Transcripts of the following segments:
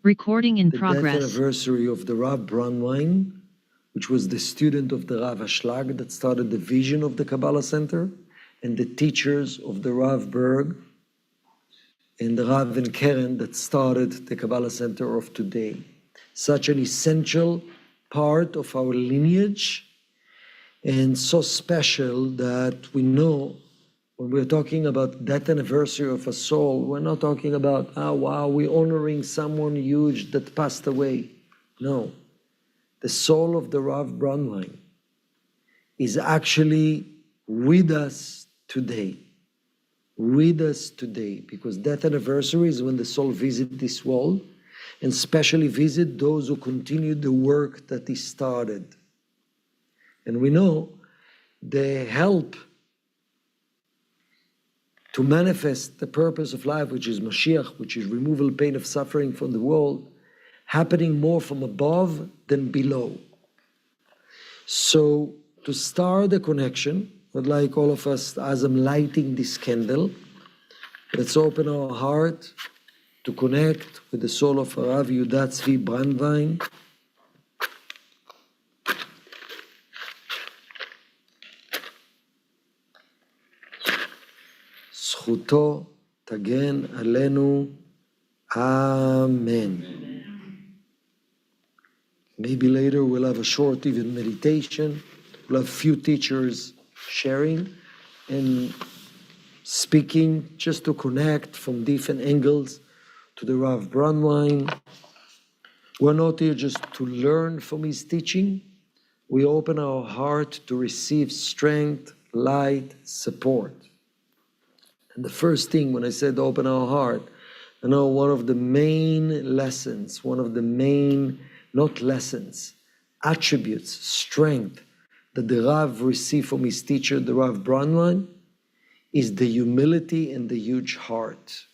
Recording in the progress. death anniversary of the Rav Brandwein, which was the student of the Rav Ashlag that started the vision of the Kabbalah Center, and the teachers of the Rav Berg and the Rav and Keren that started the Kabbalah Center of today. Such an essential part of our lineage, and so special that we know when we're talking about that anniversary of a soul, we're not talking about, oh wow, we're honoring someone huge that passed away. No. The soul of the Rav Brandwein is actually with us today. With us today, because that anniversary is when the soul visits this world, and especially visit those who continue the work that he started. And we know the help to manifest the purpose of life, which is Mashiach, which is removal, pain of suffering from the world, happening more from above than below. So to start the connection, I'd like all of us, as I'm lighting this candle, let's open our heart to connect with the soul of Rav Yehuda Tzvi Brandwein. זכותו תגן עלינו, Amen. Maybe later we'll have a short even meditation. We'll have few teachers sharing and speaking just to connect from different angles to the Rav Brandwein. We're not here just to learn from his teaching. We open our heart to receive strength, light, support. And the first thing when I said open our heart, I know one of the main lessons, one of the main, not lessons, attributes, strength that the Rav received from his teacher, the Rav Brandwein, is the humility and the huge heart.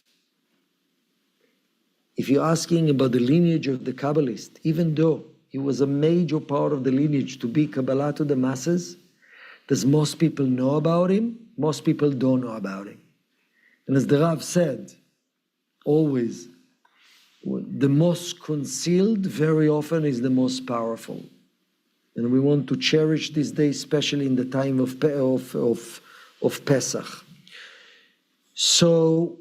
If you're asking about the lineage of the Kabbalist, even though he was a major part of the lineage to be Kabbalah to the masses, does most people know about him? Most people don't know about him. And as the Rav said, always, the most concealed very often is the most powerful. And we want to cherish this day, especially in the time of Pesach. So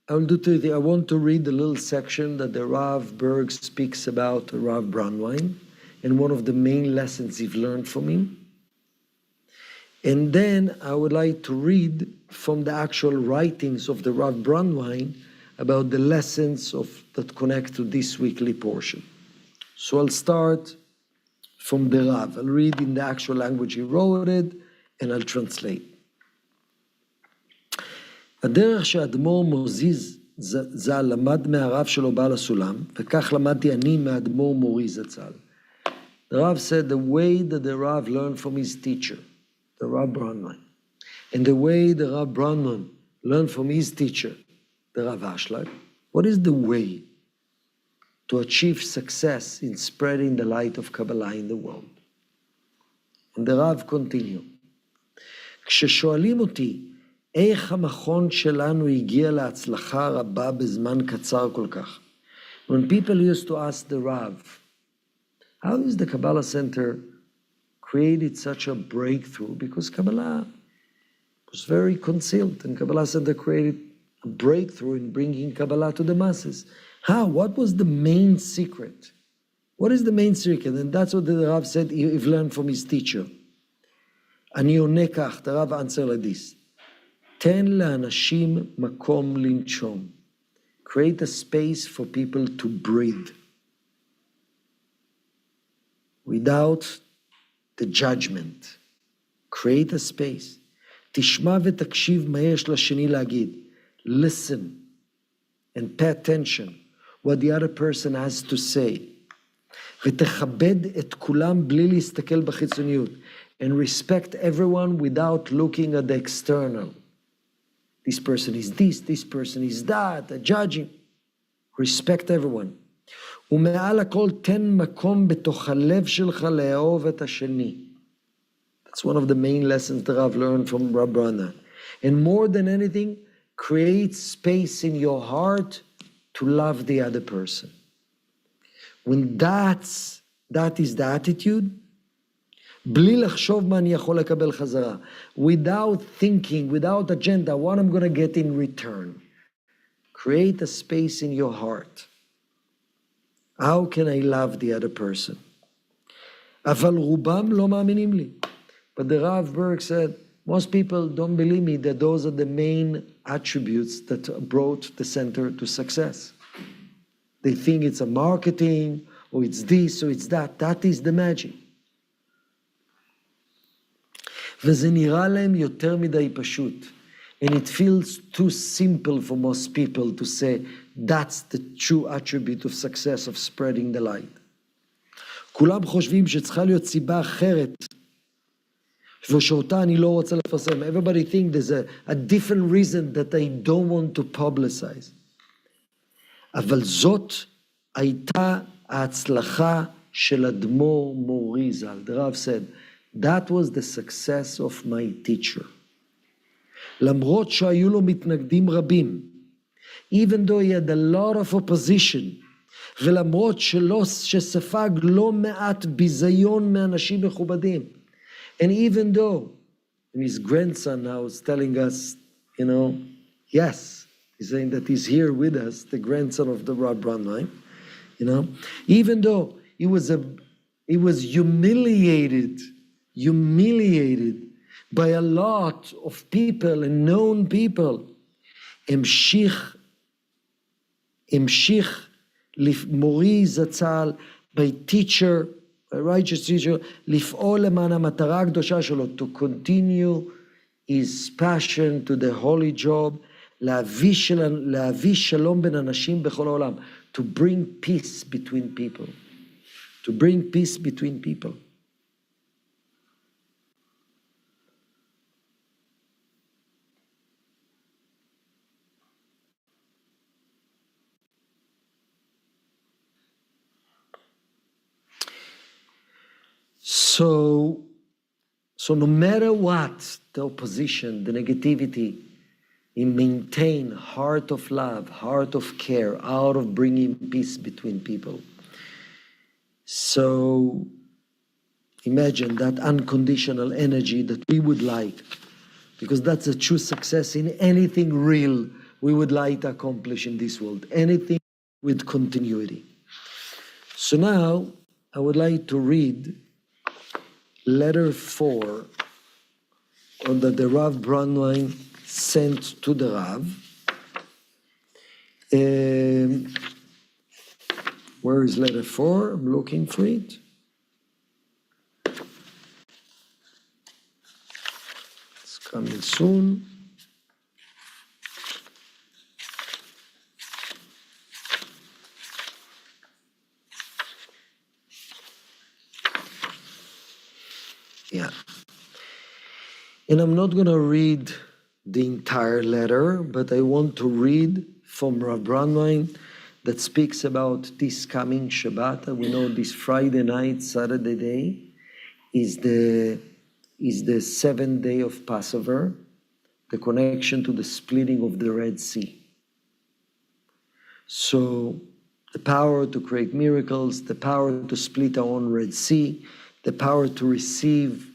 I want to read the little section that the Rav Berg speaks about Rav Brandwein, and one of the main lessons he've learned from him. And then I would like to read from the actual writings of the Rav Brandwein about the lessons that connect to this weekly portion. So I'll start from the Rav. I'll read in the actual language he wrote it, and I'll translate. הדרך שהאדמו"ר מוזיז ז"ל למד מהרב שלו בעל הסולם, וכך למדתי אני מהאדמו"ר מורי זצ"ל. The Rav said the way that the Rav learned from his teacher, the Rav Brandwein, and the way the Rav Brandwein learned from his teacher, the Rav Ashlag, what is the way to achieve success in spreading the light of Kabbalah in the world? And the Rav continued, כששואלים אותי, איך המכון שלנו הגיע להצלחה רבה בזמן קצר כל כך? When people used to ask the Rav, how is the Kabbalah Center created such a breakthrough? Because Kabbalah was very concealed, and Kabbalah Center created a breakthrough in bringing Kabbalah to the masses. How? What was the main secret? What is the main secret? And that's what the Rav said he learned from his teacher. אני עונה כך, the Rav answered like this, תן לאנשים מקום לנשום. Create a space for people to breathe without the judgment. Create a space. תשמע ותקשיב מה יש לשני להגיד. Listen and pay attention what the other person has to say. ותכבד את כולם בלי להסתכל בחיצוניות. And respect everyone without looking at the external. This person is this person is that, judging. Respect everyone. ומעל הכל תן מקום בתוך הלב שלך לאהוב את השני. That's one of the main lessons that I've learned from Rav Brandwein. And more than anything, create space in your heart to love the other person. When that is the attitude, בלי לחשוב מה אני יכול לקבל חזרה, without thinking, without agenda, what I'm going to get in return. Create a space in your heart. How can I love the other person? אבל רובם לא מאמינים לי. But the Rav Berg said, most people don't believe me that those are the main attributes that brought the center to success. They think it's a marketing, or it's this, or it's that. That is the magic. וזה נראה להם יותר מדי פשוט. And it feels too simple for most people to say, that's the true attribute of success of spreading the light. כולם חושבים שצריכה להיות סיבה אחרת, ושאותה אני לא רוצה לפרסם. Everybody thinks there's a different reason that I don't want to publicize. אבל זאת הייתה ההצלחה של אדמו"ר מורי ז"ל. The Rav said, that was the success of my teacher. למרות שהיו לו מתנגדים רבים, even though he had a lot of opposition, ולמרות שספג לא מעט ביזיון מאנשים מכובדים, and even though, and his grandson now is telling us, yes, he's saying that he's here with us, the grandson of the Rav Brandwein, even though he was humiliated by a lot of people and known people, המשיך מורי זצ"ל, by teacher, a righteous teacher, לפעול למען המטרה הקדושה שלו, to continue his passion to the holy job, להביא שלום בין אנשים בכל העולם, to bring peace between people, to bring peace between people. So no matter what the opposition, the negativity, he maintain heart of love, heart of care, out of bringing peace between people. So imagine that unconditional energy that we would like, because that's a true success in anything real we would like to accomplish in this world, anything with continuity. So now I would like to read letter 4 that the Rav Brandwein sent to the Rav. Where is letter 4? I'm looking for it. It's coming soon. Yeah. And I'm not going to read the entire letter, but I want to read from Rav Brandwein that speaks about this coming Shabbat. We know this Friday night, Saturday day, is the 7th day of Passover, the connection to the splitting of the Red Sea. So the power to create miracles, the power to split our own Red Sea, the power to receive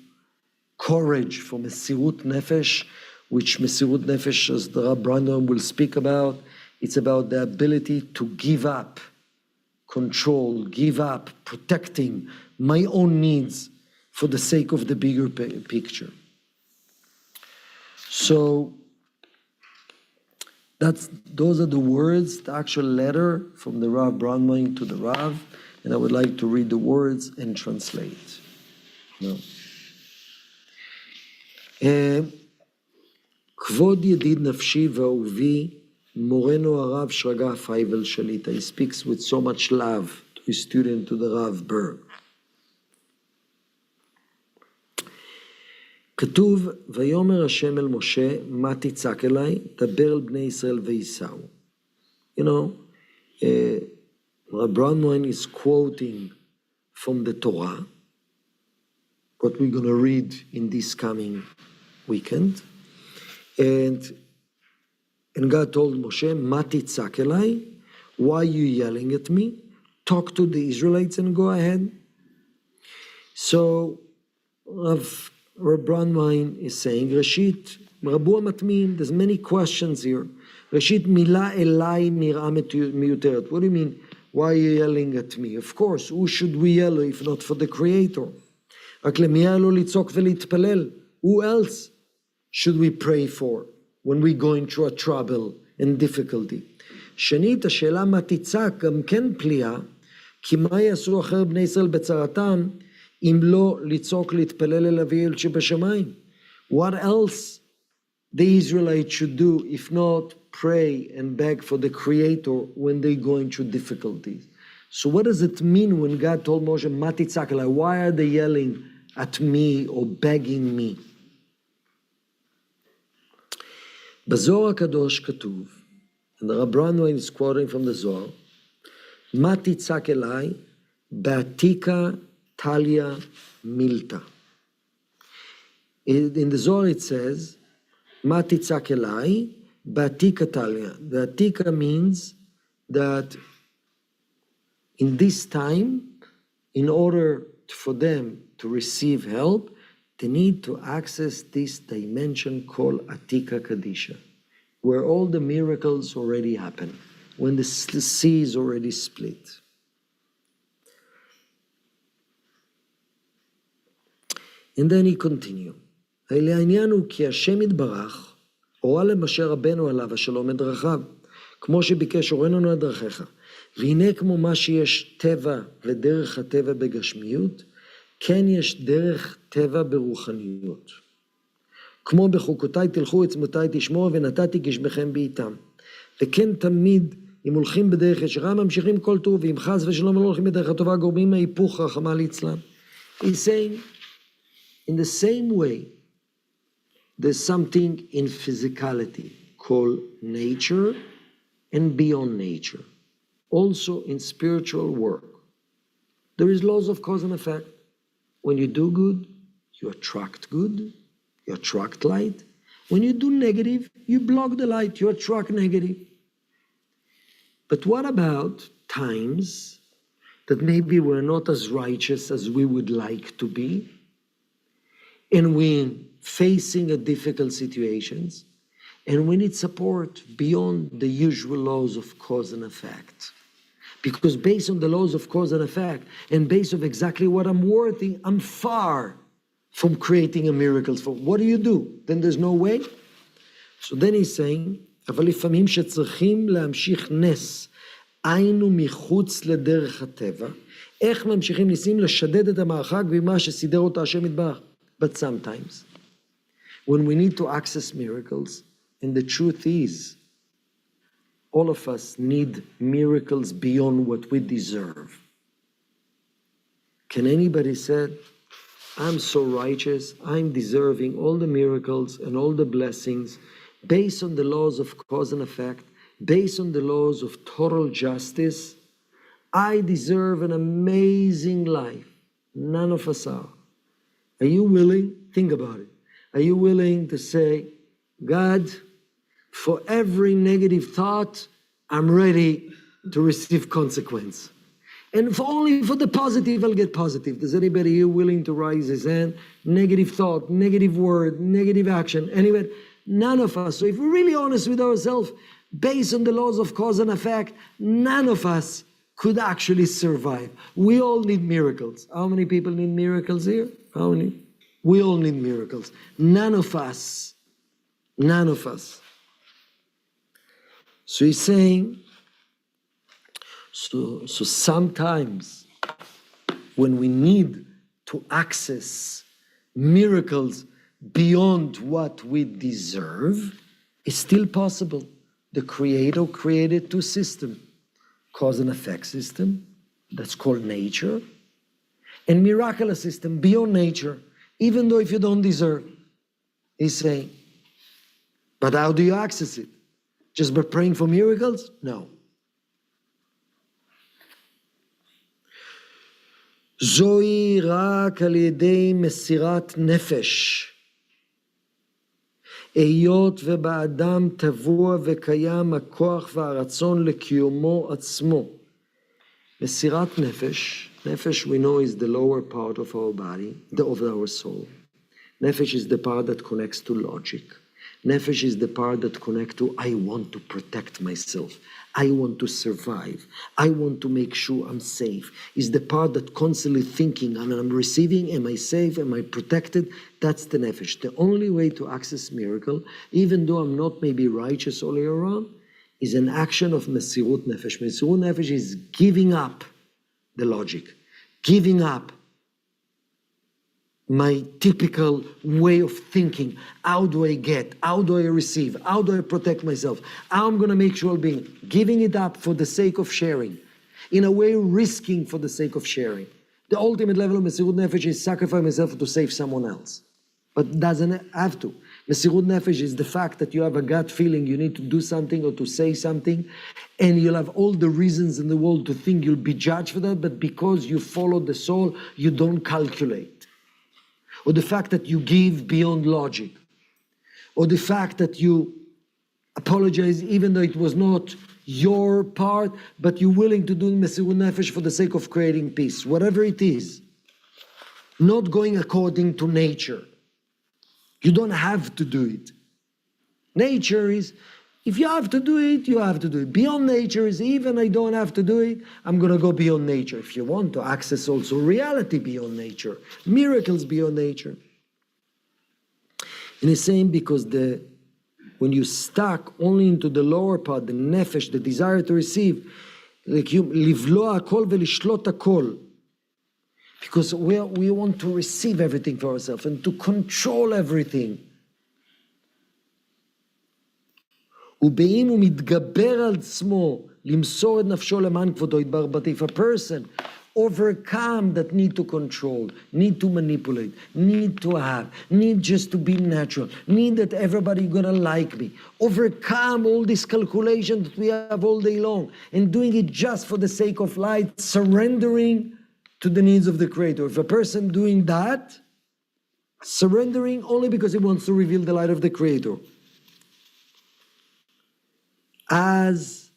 courage for Mesirut Nefesh, which Mesirut Nefesh, as the Rav Brandwein will speak about, it's about the ability to give up control, give up protecting my own needs for the sake of the bigger picture. So those are the words, the actual letter from the Rav Brandwein to the Rav, and I would like to read the words and translate. כבוד ידיד נפשי ואהובי, מורנו הרב שרגא פייבל שליטה. He speaks with so much love to his student, to the Rav Berg. כתוב, ויאמר השם אל משה, מה תצעק אליי? דבר אל בני ישראל וייסעו. Rav Brandwein is quoting from the Torah, what we're going to read in this coming weekend. And God told Moshe, מה תצעק אליי? Why are you yelling at me? Talk to the Israelites and go ahead. So Rav Brandwein is saying, Rashit, Rabu Matmim, there's many questions here. Rashit, Mila Elai Mira Miyuteret. What do you mean? Why are you yelling at me? Of course, who should we yell if not for the Creator? Who else should we pray for when we're going through a trouble and difficulty? שנית, השאלה מה תצעק גם כן פליאה, כי מה יעשו אחר בני ישראל בצרתם, אם לא לצעוק להתפלל אל אבינו שבשמיים? What else the Israelites should do if not pray and beg for the Creator when they're going through difficulties? So what does it mean when God told Moshe, מה תצעק אליי? Why are they yelling at me or begging me? בזוהר הקדוש כתוב, and the Rav Brandwein is quoting from the Zohar, מה תצעק אליי? בעתיקה טליה מילתא. In the Zohar it says, מה תצעק אליי? בעתיקה טליה. The Atika means that in this time, in order for them to receive help, they need to access this dimension called Atika Kadisha, where all the miracles already happen, when the sea is already split. And then he continued, העניין הוא כי השם יתברך, הורה למשה רבנו עליו השלום את דרכיו, כמו שביקש הורנו את דרכיך. והנה כמו מה שיש טבע ודרך הטבע בגשמיות, כן יש דרך טבע ברוחניות. כמו בחוקותיי תלכו עצמותיי תשמעו ונתתי גשמכם בעיתם. וכן תמיד אם הולכים בדרך ישרה ממשיכים כל טוב, ואם חס ושלום לא הולכים בדרך הטובה גורמים מהיפוך רחמה ליצלן. He's saying, in the same way, there's something in physicality called nature and beyond nature. Also in spiritual work, there is laws of cause and effect. When you do good, you attract good, you attract light. When you do negative, you block the light, you attract negative. But what about times that maybe we're not as righteous as we would like to be, and we're facing a difficult situations, and we need support beyond the usual laws of cause and effect? Because based on the laws of cause and effect, and based on exactly what I'm worthy, I'm far from creating a miracle. For what do you do? Then there's no way. So then he's saying, אבל לפעמים שצריכים להמשיך נס, היינו מחוץ לדרך הטבע, איך ממשיכים ניסים לשדד את המערכה גבימה שסידר אותה השם יתברך? But sometimes, when we need to access miracles, and the truth is, all of us need miracles beyond what we deserve. Can anybody say, I'm so righteous, I'm deserving all the miracles and all the blessings based on the laws of cause and effect, based on the laws of total justice? I deserve an amazing life. None of us are. Are you willing? Think about it. Are you willing to say, God, for every negative thought, I'm ready to receive consequence. And only for the positive, I'll get positive. Is anybody here willing to raise his hand? Negative thought, negative word, negative action. Anybody? None of us. So if we're really honest with ourselves, based on the laws of cause and effect, none of us could actually survive. We all need miracles. How many people need miracles here? How many? We all need miracles. None of us. None of us. So he's saying, so sometimes when we need to access miracles beyond what we deserve, it's still possible. The Creator created two systems, cause and effect system, that's called nature, and miraculous system, beyond nature, even though if you don't deserve. He's saying, but how do you access it? Just by praying for miracles? No. זוהי רק על ידי מסירת נפש היות ובאדם טבוע וקיים הכוח והרצון לקיומו עצמו. מסירת נפש, נפש we know is the lower part of our body, of our soul. Nefesh is the part that connects to logic. Nefesh is the part that connects to, I want to protect myself. I want to survive. I want to make sure I'm safe. Is the part that constantly thinking, and I'm receiving, am I safe, am I protected? That's the nefesh. The only way to access miracle, even though I'm not maybe righteous all year round, is an action of mesirut nefesh. Mesirut nefesh is giving up the logic, giving up my typical way of thinking. How do I get? How do I receive? How do I protect myself? How I'm going to make sure being giving it up for the sake of sharing. In a way, risking for the sake of sharing. The ultimate level of Mesirut Nefesh is sacrifice myself to save someone else. But doesn't have to. Mesirut Nefesh is the fact that you have a gut feeling you need to do something or to say something, and you'll have all the reasons in the world to think you'll be judged for that, but because you follow the soul, you don't calculate. Or the fact that you give beyond logic, or the fact that you apologize even though it was not your part, but you're willing to do Mesirut Nefesh for the sake of creating peace, whatever it is. Not going according to nature. You don't have to do it. Nature is, if you have to do it, you have to do it. Beyond nature is, even I don't have to do it, I'm going to go beyond nature. If you want to access also reality beyond nature, miracles beyond nature. And it's saying because when you stuck only into the lower part, the nefesh, the desire to receive, like you, livloa hakol velishloot hakol. Because we want to receive everything for ourselves and to control everything. ובאם הוא מתגבר על עצמו למסור את נפשו למען כבודו יתברך. If a person overcome that need to control, need to manipulate, need to have, need just to be natural, need that everybody gonna like me, overcome all this calculation that we have all day long, and doing it just for the sake of light, surrendering to the needs of the Creator. If a person doing that, surrendering only because he wants to reveal the light of the Creator, as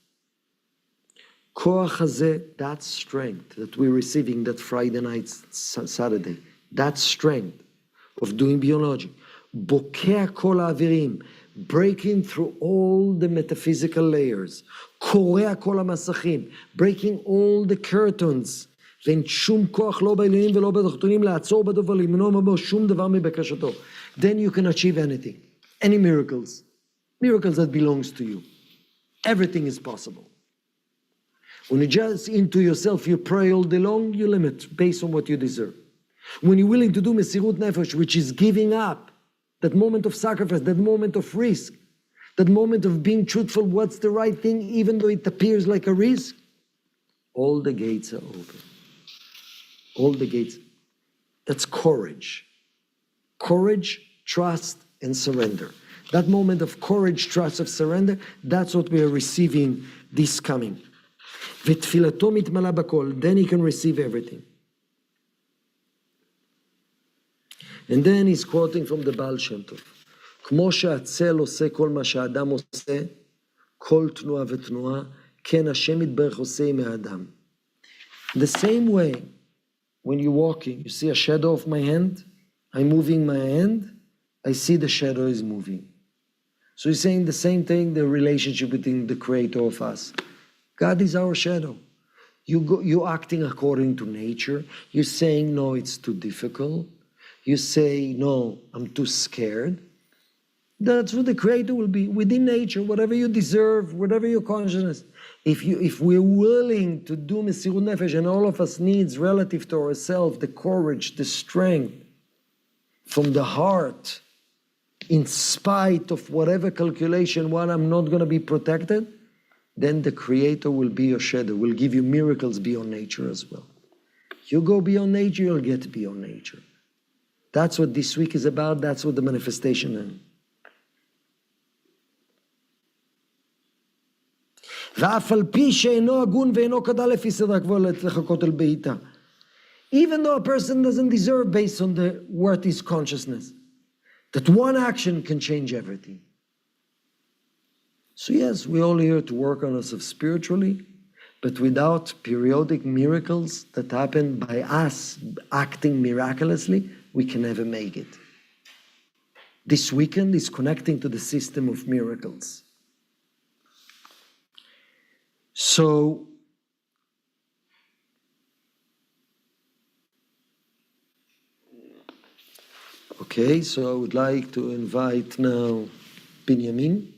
koach hazeh, that strength that we're receiving that Friday night, Saturday, that strength of doing beyond logic, bokeh kol ha'avirim, breaking through all the metaphysical layers, korea kol ha'masachim, breaking all the curtains, ואין שום כוח לא בעליונים ולא בתחתונים לעצור בדבר למנוע ממנו שום דבר מבקשתו. Then you can achieve anything, any miracles that belongs to you. Everything is possible. When you just into yourself, you pray all day long, you limit based on what you deserve. When you're willing to do Mesirut Nefesh, which is giving up, that moment of sacrifice, that moment of risk, that moment of being truthful, what's the right thing, even though it appears like a risk, all the gates are open. All the gates. That's courage. Courage, trust, and surrender. That moment of courage, trust, of surrender, that's what we are receiving this coming. ותפילתו מתמלא בכל, then he can receive everything. And then he's quoting from the Baal Shem Tov. כמו שהצל עושה כל מה שהאדם עושה, כל תנועה ותנועה, כן השם יתברך עושה עם האדם. The same way, when you're walking, you see a shadow of my hand, I'm moving my hand, I see the shadow is moving. So he's saying the same thing, the relationship between the Creator of us. God is our shadow. You're acting according to nature. You're saying, no, it's too difficult. You say, no, I'm too scared. That's what the Creator will be, within nature, whatever you deserve, whatever your consciousness. If we're willing to do Mesirut Nefesh, and all of us needs relative to ourselves, the courage, the strength, from the heart, in spite of whatever calculation, what I'm not going to be protected, then the Creator will be your shadow, will give you miracles beyond nature as well. You go beyond nature, you'll get beyond nature. That's what this week is about, that's what the manifestation is. Even though a person doesn't deserve based on the worth his consciousness, that one action can change everything. So yes, we're all here to work on ourselves spiritually, but without periodic miracles that happen by us acting miraculously, we can never make it. This weekend is connecting to the system of miracles. So, okay, so I would like to invite now Binyamin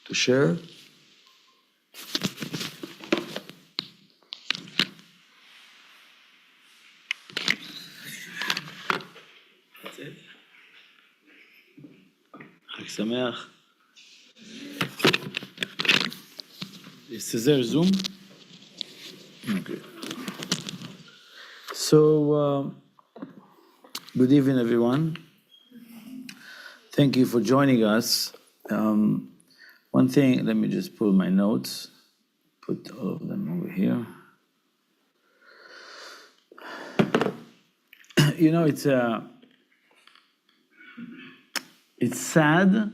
to share. That's it. חג שמח. Is there Zoom? Okay. So, good evening, everyone. Thank you for joining us. One thing, let me just pull my notes, put all of them over here. You know, it's sad,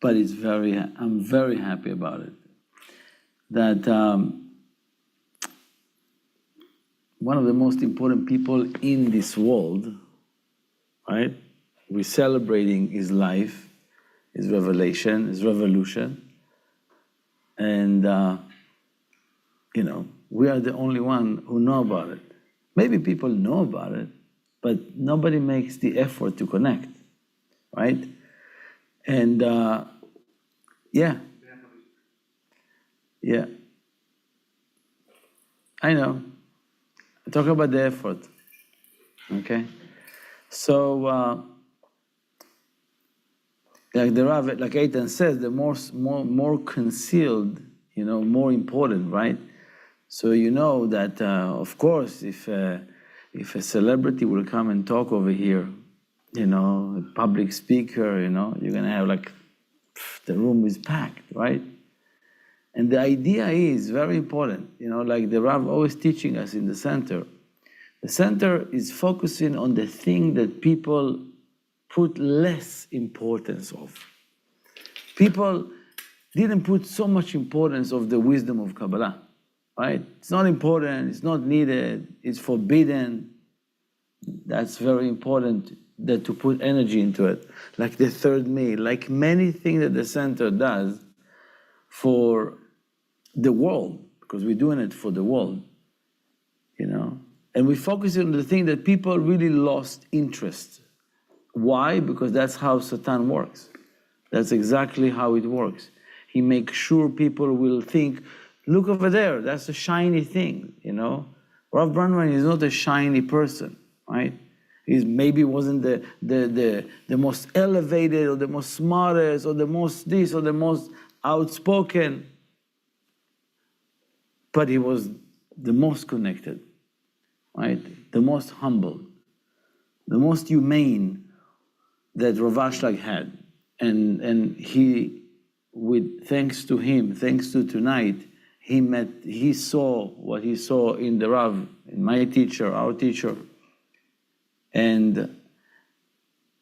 but I'm very happy about it. That one of the most important people in this world, right? We're celebrating his life, his revelation, his revolution. And, you know, we are the only one who know about it. Maybe people know about it, but nobody makes the effort to connect, right? And, yeah. Yeah. I know. Talk about the effort, okay? So, like the Rav, like Eitan says, the more concealed, you know, more important, right? So you know that, of course, if a celebrity will come and talk over here, you know, a public speaker, you know, you're gonna have like, the room is packed, right? And the idea is very important, you know, like the Rav always teaching us in the center. The center is focusing on the thing that people put less importance of. People didn't put so much importance of the wisdom of Kabbalah, right? It's not important, it's not needed, it's forbidden. That's very important that to put energy into it. Like the third meal, like many things that the center does for the world, because we're doing it for the world, you know? And we focus on the thing that people really lost interest. Why? Because that's how Satan works. That's exactly how it works. He makes sure people will think, look over there, that's a shiny thing, you know? Rav Brandwein is not a shiny person, right? He maybe wasn't the most elevated or the most smartest or the most this or the most outspoken, but he was the most connected, right? The most humble, the most humane that Rav Ashlag had. And he, thanks to him, thanks to tonight, he saw what he saw in the Rav, in my teacher, our teacher, and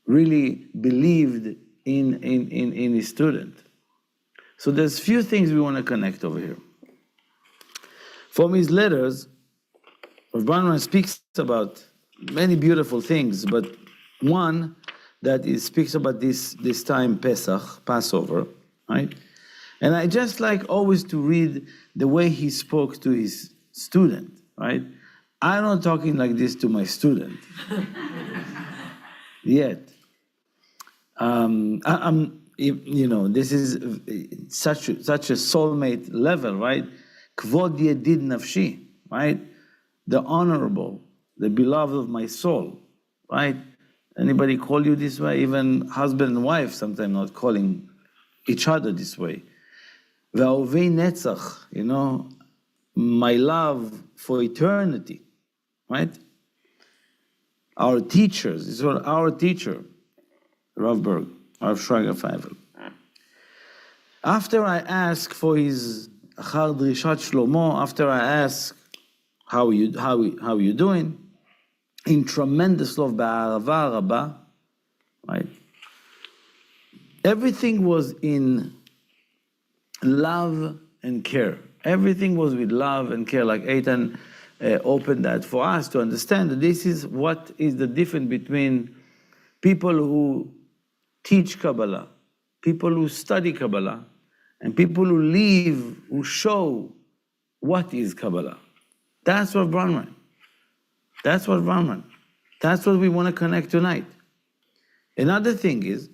really believed in his student. So there's few things we want to connect over here. From his letters, Rav Brandwein speaks about many beautiful things, but one that he speaks about this time Pesach, Passover, right? And I just like always to read the way he spoke to his student, right? I'm not talking like this to my student yet. You know, this is such a soulmate level, right? Kvod yedid nafshi, right? The honorable, the beloved of my soul, right? Anybody call you this way? Even husband and wife sometimes not calling each other this way. Ve'ovei netzach, you know, my love for eternity, right? Our teachers, this was our teacher, Rav Berg, Rav Shraga Feivel. After I ask for his Achar Drishat Shlomo, after I ask how you doing, in tremendous love, ba'arava rabba, everything was in love and care. Everything was with love and care, like Eitan opened that for us to understand that this is what is the difference between people who teach Kabbalah, people who study Kabbalah, and people who live, who show what is Kabbalah. That's what Brandwein. That's what Brandwein. That's what we want to connect tonight. Another thing is,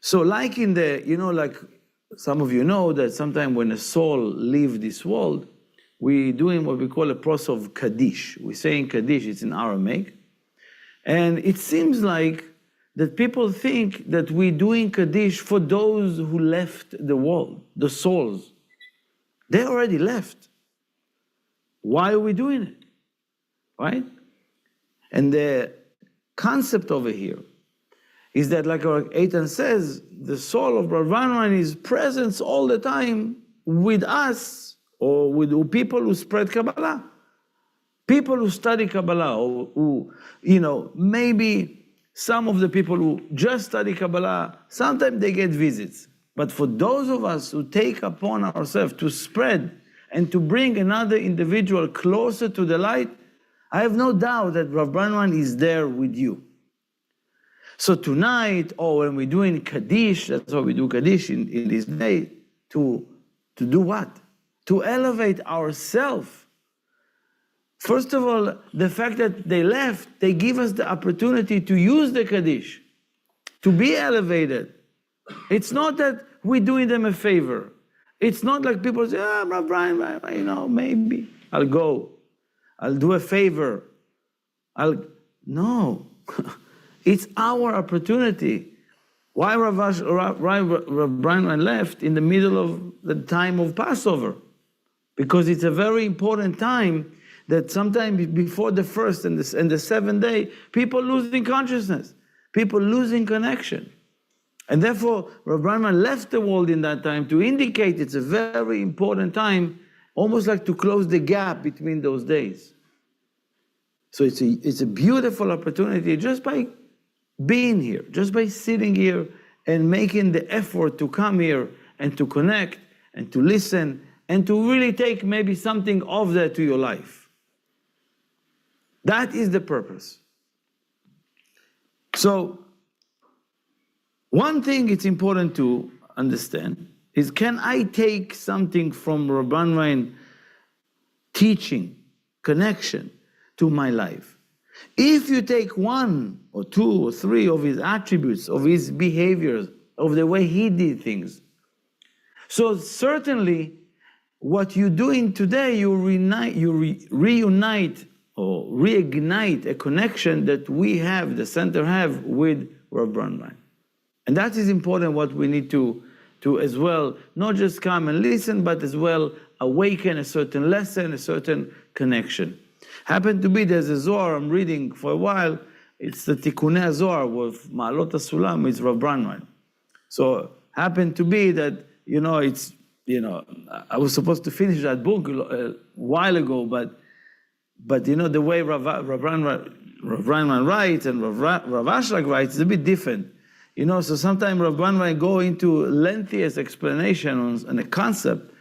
so like in the, like some of you know that sometimes when a soul leaves this world, we doing what we call a process of Kaddish. We're saying Kaddish, it's in Aramaic. And it seems like that people think that we're doing Kaddish for those who left the world, the souls. They already left. Why are we doing it? Right? And the concept over here is that, like our Eitan says, the soul of Rav Brandwein is present all the time with us, or with people who spread Kabbalah. People who study Kabbalah, or who, maybe some of the people who just study Kabbalah, sometimes they get visits. But for those of us who take upon ourselves to spread and to bring another individual closer to the light, I have no doubt that Rav Brandwein is there with you. So tonight, or when we're doing Kaddish, that's why we do Kaddish in this day, to do what? To elevate ourselves. First of all, the fact that they left, they give us the opportunity to use the Kaddish, to be elevated. It's not that we're doing them a favor. It's not like people say, Rav Brandwein, maybe I'll go. I'll do a favor. No. It's our opportunity. Why Rav Brandwein left in the middle of the time of Passover? Because it's a very important time that sometimes before the first and the seventh day, people losing consciousness, people losing connection. And therefore, Rav Brandwein left the world in that time to indicate it's a very important time, almost like to close the gap between those days. So it's a beautiful opportunity just by being here, just by sitting here and making the effort to come here and to connect and to listen and to really take maybe something of that to your life. That is the purpose. So, one thing it's important to understand is, can I take something from Rav Brandwein teaching, connection to my life? If you take one or two or three of his attributes, of his behaviors, of the way he did things, so certainly what you're doing today, you reunite or reignite a connection that we have, the center have, with Rav Brandwein. And that is important, what we need to as well, not just come and listen, but as well awaken a certain lesson, a certain connection. Happened to be, there's a Zohar I'm reading for a while, it's the Tikkunei Zohar with Ma'alot HaSulam, it's Rav Brandwein. So happened to be that, I was supposed to finish that book a while ago, but the way Rav Brandwein writes and Rav Ashlag writes is a bit different. So sometimes Rav Brandwein go into lengthiest explanation on a concept.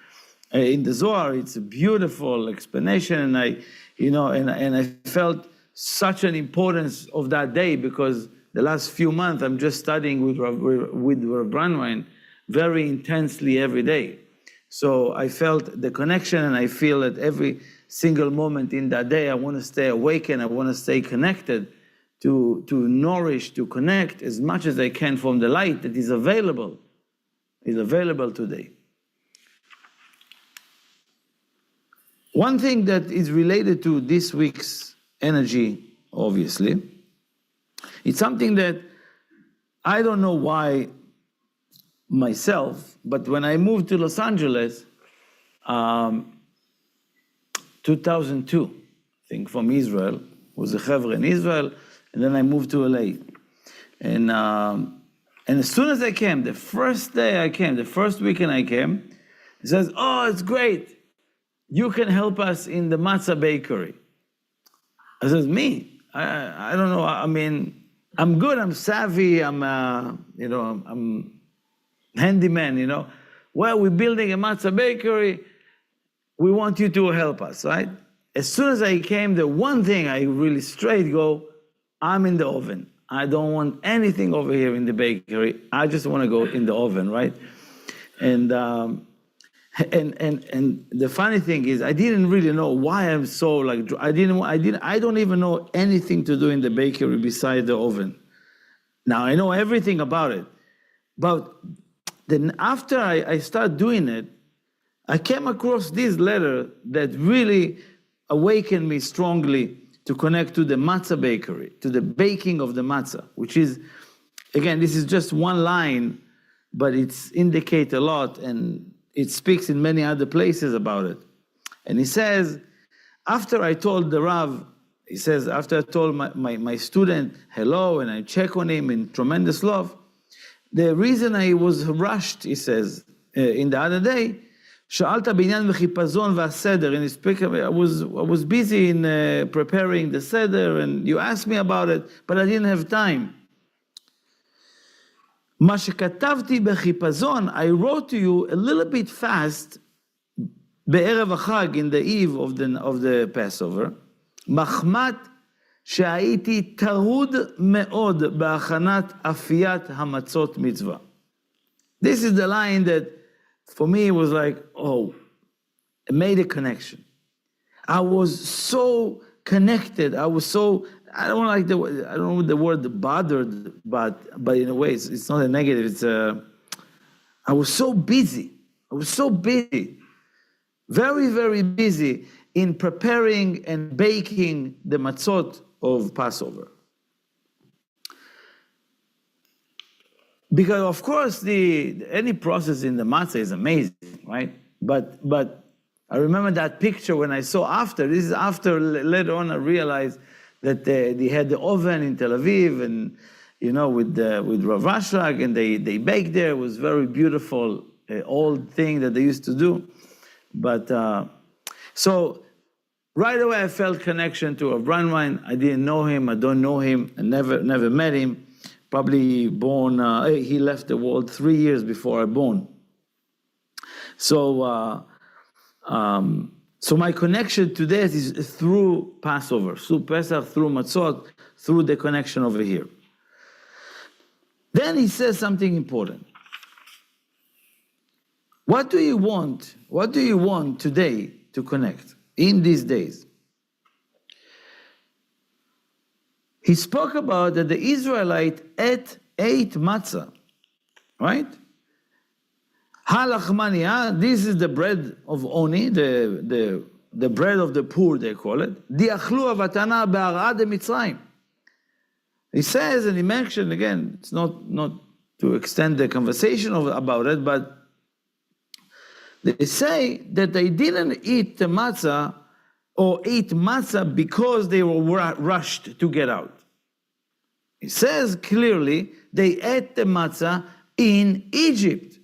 In the Zohar, it's a beautiful explanation, and I felt such an importance of that day, because the last few months I'm just studying with Rav Brandwein very intensely every day. So I felt the connection, and I feel that every single moment in that day I want to stay awake and I want to stay connected to nourish, to connect as much as I can from the light that is available today. One thing that is related to this week's energy, obviously, it's something that I don't know why myself, but when I moved to Los Angeles, 2002, I think, from Israel, was a chevra in Israel, and then I moved to LA. And as soon as I came, the first day I came, the first weekend I came, he says, "Oh, it's great. You can help us in the matzah bakery." I says, "Me? I don't know. I mean, I'm good, I'm savvy, I'm handyman, Well, we're building a matzah bakery. We want you to help us, right? As soon as I came, the one thing I really straight go, I'm in the oven. I don't want anything over here in the bakery. I just want to go in the oven, right? And the funny thing is, I didn't really know why I'm so like. I don't even know anything to do in the bakery besides the oven. Now I know everything about it, but then after I started doing it, I came across this letter that really awakened me strongly to connect to the matzah bakery, to the baking of the matzah, which is, again, this is just one line, but it's indicate a lot, and it speaks in many other places about it. And he says, after I told the Rav, he says, after I told my student hello, and I check on him in tremendous love, the reason I was rushed, he says, in the other day, שאלת בעניין וחיפזון והסדר, and he speak, I was busy in preparing the seder, and you asked me about it, but I didn't have time. מה שכתבתי בחיפזון, I wrote to you a little bit fast, בערב החג, in the eve of the Passover, מחמת שהייתי טרוד מאוד בהכנת אפיית המצות מצווה. This is the line that for me, it was like, oh, it made a connection. I was so connected. I was so, I don't know the word bothered, but in a way, it's not a negative. It's I was so busy. Very, very busy in preparing and baking the matzot of Passover. Because of course any process in the matzah is amazing, right? But I remember that picture when I saw after. This is after later on I realized that they had the oven in Tel Aviv, and with Rav Ashrag, and they baked there. It was very beautiful old thing that they used to do. But so right away I felt connection to Rav Brandwein. I didn't know him. I don't know him. I never met him. Probably born, he left the world 3 years before I born. So my connection to this is through Passover, through Pesach, through Matzot, through the connection over here. Then he says something important. What do you want? What do you want today to connect in these days? He spoke about that the Israelite ate matzah, right? Halachmania, this is the bread of oni, the bread of the poor, they call it. Diachlu avatana be'arad Mitzrayim. He says, and he mentioned again, it's not to extend the conversation about it, but they say that they didn't eat the matzah or eat matzah because they were rushed to get out. It says clearly they ate the matzah in Egypt.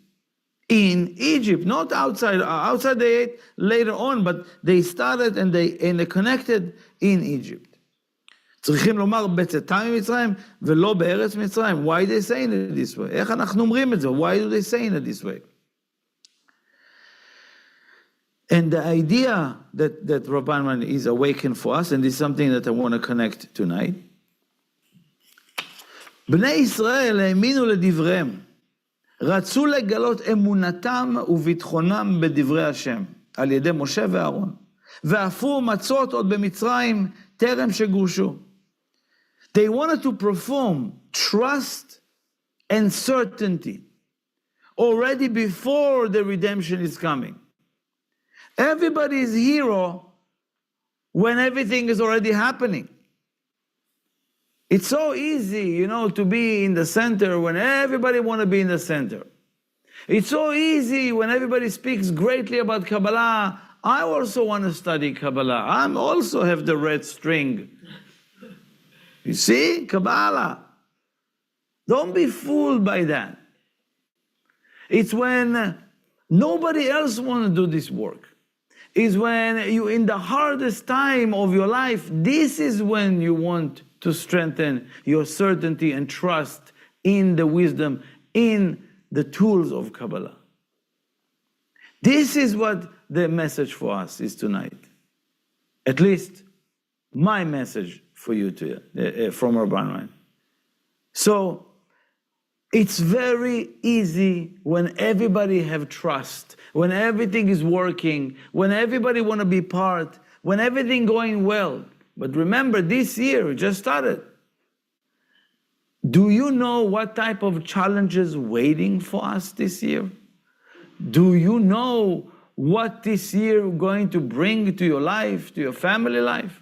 In Egypt, not outside. Outside they ate later on, but they started and they connected in Egypt. צריכים לומר בצאתם ממצרים ולא בארץ מצרים. Why they saying it this way? איך אנחנו אומרים את זה? Why do they saying it this way? And the idea that Rav Brandwein is awakened for us, and this is something that I want to connect tonight. בני ישראל האמינו לדבריהם, רצו לגלות אמונתם וביטחונם בדברי השם, על ידי משה ואהרון, ואפו מצות עוד במצרים טרם שגורשו. They wanted to perform trust and certainty already before the redemption is coming. Everybody is hero when everything is already happening. It's so easy, to be in the center when everybody want to be in the center. It's so easy when everybody speaks greatly about Kabbalah. I also want to study Kabbalah. I also have the red string. You see? Kabbalah. Don't be fooled by that. It's when nobody else want to do this work. is when you in the hardest time of your life, this is when you want to strengthen your certainty and trust in the wisdom, in the tools of Kabbalah. This is what the message for us is tonight. At least my message for you from Rav Brandwein. So it's very easy when everybody have trust, when everything is working, when everybody want to be part, when everything going well. But remember, this year just started. Do you know what type of challenges waiting for us this year? Do you know what this year is going to bring to your life, to your family life?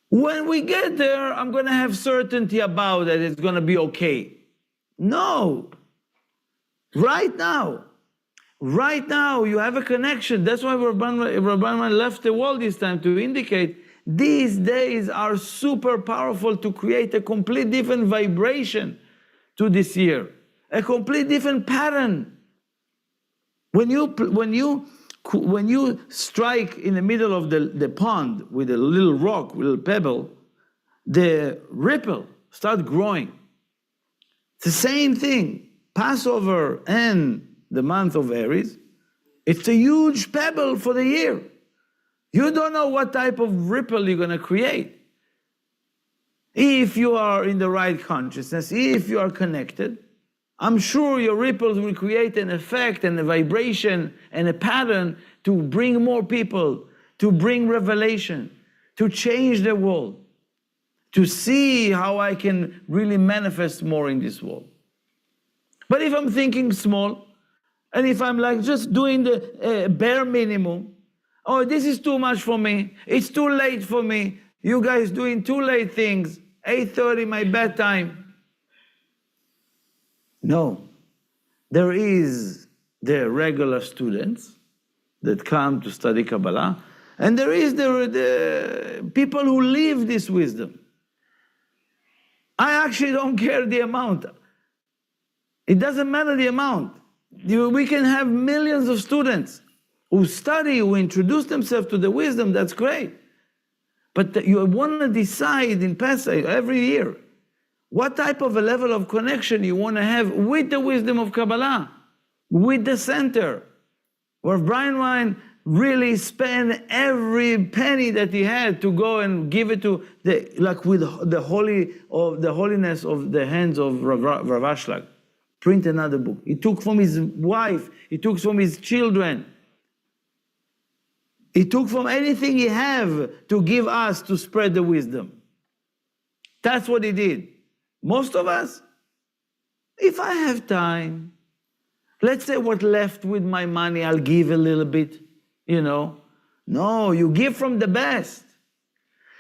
When we get there, I'm going to have certainty about it, it's going to be okay. No. Right now, you have a connection. That's why Rav Brandwein left the world this time, to indicate these days are super powerful to create a complete different vibration to this year, a complete different pattern. When you strike in the middle of the pond with a little rock, with a little pebble, the ripple start growing. It's the same thing. Passover and the month of Aries, it's a huge pebble for the year. You don't know what type of ripple you're going to create. If you are in the right consciousness, if you are connected, I'm sure your ripples will create an effect and a vibration and a pattern to bring more people, to bring revelation, to change the world, to see how I can really manifest more in this world. But if I'm thinking small, and if I'm like just doing the bare minimum, oh, this is too much for me, it's too late for me, you guys doing too late things, 8:30 my bedtime. No, there is the regular students that come to study Kabbalah, and there is the people who live this wisdom. I actually don't care the amount. It doesn't matter the amount. We can have millions of students who study, who introduce themselves to the wisdom, that's great. But you want to decide in Pesach every year what type of a level of connection you want to have with the wisdom of Kabbalah, with the center. Rav Brandwein really spent every penny that he had to go and give it to with the holiness of the hands of Rav Ashlag. Print another book. He took from his wife, he took from his children. He took from anything he have to give us to spread the wisdom. That's what he did. Most of us, if I have time, let's say what left with my money, I'll give a little bit, No, you give from the best.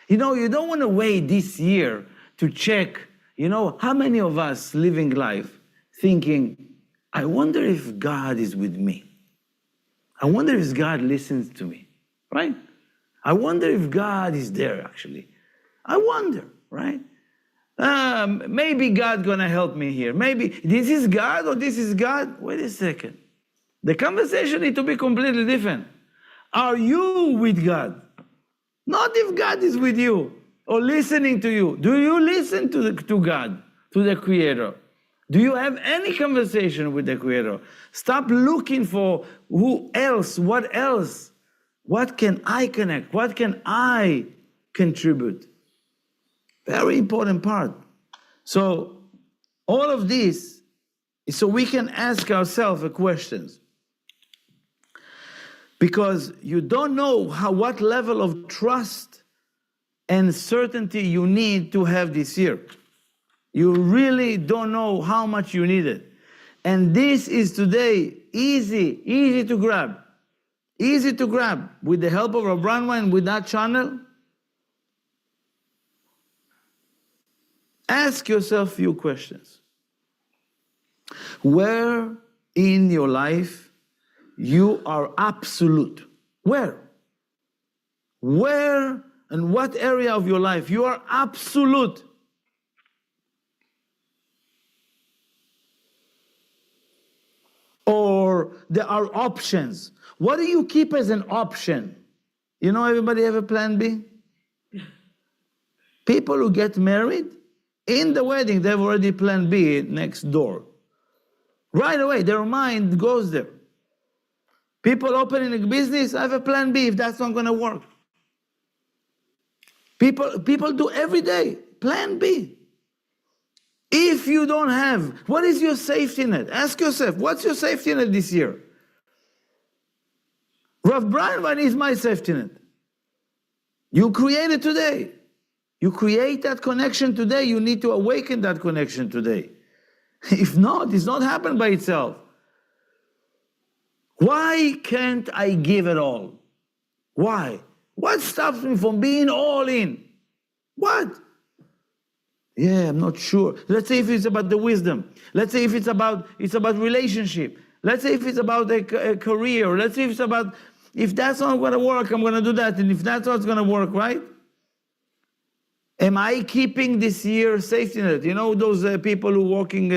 You don't want to wait this year to check, how many of us living life thinking, I wonder if God is with me. I wonder if God listens to me, right? I wonder if God is there, actually. I wonder, right? Maybe God gonna help me here. Maybe this is God or this is God. Wait a second. The conversation needs to be completely different. Are you with God? Not if God is with you or listening to you. Do you listen to God, to the Creator? Do you have any conversation with the Creator? Stop looking for who else, what else. What can I connect? What can I contribute? Very important part. So all of this is so we can ask ourselves questions. Because you don't know what level of trust and certainty you need to have this year. You really don't know how much you need it. And this is today easy to grab. Easy to grab. With the help of Rav Brandwein, with that channel, ask yourself a few questions. Where in your life you are absolute? Where? Where and what area of your life you are absolute? Or there are options. What do you keep as an option? You know, everybody have a plan B? People who get married, in the wedding, they've already plan B next door. Right away, their mind goes there. People opening a business, I have a plan B if that's not going to work. People do every day, plan B. If you don't have, what is your safety net? Ask yourself, what's your safety net this year? Rav Brandwein is my safety net. You create it today. You create that connection today. You need to awaken that connection today. If not, it's not happening by itself. Why can't I give it all? Why? What stops me from being all in? What? Yeah, I'm not sure. Let's say if it's about the wisdom. Let's say if it's about relationship. Let's say if it's about a career. Let's say if it's about, if that's not going to work, I'm going to do that. And if that's not going to work, right? Am I keeping this year safety net? You know those people who walking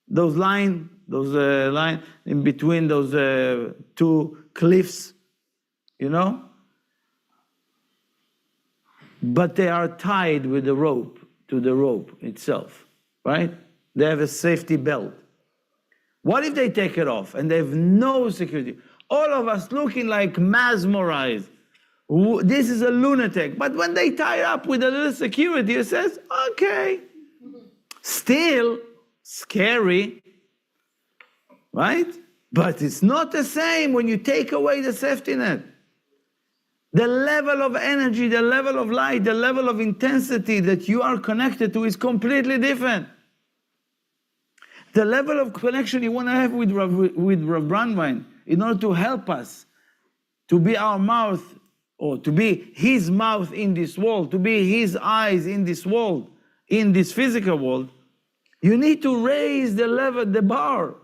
those line in between those two cliffs, you know? But they are tied with the rope to the rope itself, right? They have a safety belt. What if they take it off and they have no security? All of us looking like mesmerized. This is a lunatic. But when they tie it up with a little security, it says, okay. Still scary, right? But it's not the same when you take away the safety net. The level of energy, the level of light, the level of intensity that you are connected to is completely different. The level of connection you want to have with Rav Brandwein in order to help us to be our mouth, or to be his mouth in this world, to be his eyes in this world, in this physical world, you need to raise the level, the bar.